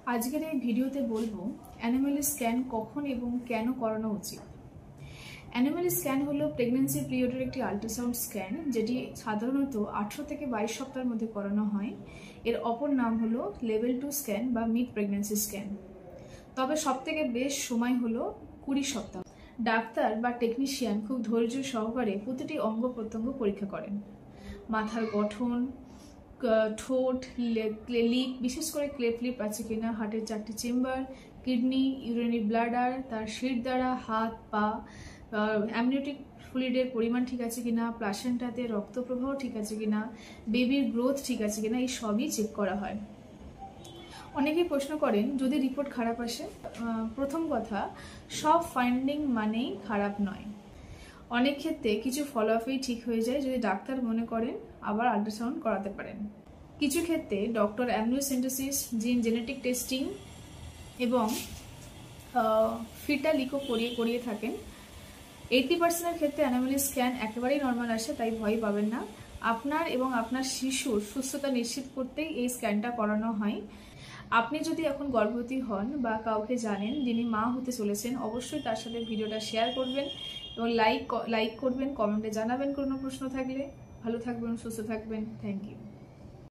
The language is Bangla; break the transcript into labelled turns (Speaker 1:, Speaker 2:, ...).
Speaker 1: আজকের এই ভিডিওতে বলবো অ্যানোমালি স্ক্যান কখন এবং কেন করানো উচিত। অ্যানোমালি স্ক্যান হলো প্রেগন্যান্সি পিরিয়ডের একটি আল্ট্রাসাউন্ড স্ক্যান, যেটি সাধারণত 18 থেকে 22 সপ্তাহের মধ্যে করানো হয়। এর অপর নাম হলো লেভেল 2 স্ক্যান বা মিড প্রেগন্যান্সি স্ক্যান। তবে সবথেকে বেশ সময় হলো 20 সপ্তাহ। ডাক্তার বা টেকনিশিয়ান খুব ধৈর্য সহকারে প্রতিটি অঙ্গ প্রত্যঙ্গ পরীক্ষা করেন। মাথার গঠন, ঠোঁট, লিপ, বিশেষ করে ক্লেফট লিপ আছে কিনা, হার্টের 4টি চেম্বার, কিডনি, ইউরিনারি ব্লাডার, তার শির দ্বারা হাত পা, অ্যামনিওটিক ফ্লুইডের পরিমাণ ঠিক আছে কিনা, প্লাসেন্টাতে রক্ত প্রবাহ ঠিক আছে কিনা, বেবির গ্রোথ ঠিক আছে কিনা, এই সবই চেক করা হয়। অনেকেই প্রশ্ন করেন যদি রিপোর্ট খারাপ আসে। প্রথম কথা, সব ফাইন্ডিং মানেই খারাপ নয়। অনেক ক্ষেত্রে কিছু ফলো আপেই ঠিক হয়ে যায়। যদি ডাক্তার মনে করেন আবার আল্ট্রাসাউন্ড করাতে পারেন। কিছু ক্ষেত্রে ডক্টর অ্যামনিওসেন্টোসিস, জেনেটিক টেস্টিং এবং ফিটাল ইকো করিয়ে থাকেন। 80% ক্ষেত্রে অ্যানোমালি স্ক্যান একেবারেই নর্মাল আসে, তাই ভয় পাবেন না। আপনার এবং আপনার শিশুর সুস্থতা নিশ্চিত করতেই এই স্ক্যানটা করানো হয়। আপনি যদি এখন গর্ভবতী হন বা কাউকে জানেন যিনি মা হতে চলেছেন, অবশ্যই তার সাথে ভিডিওটা শেয়ার করবেন এবং লাইক করবেন, কমেন্টে জানাবেন কোনো প্রশ্ন থাকলে। ভালো থাকবেন, সুস্থ থাকবেন। Thank you.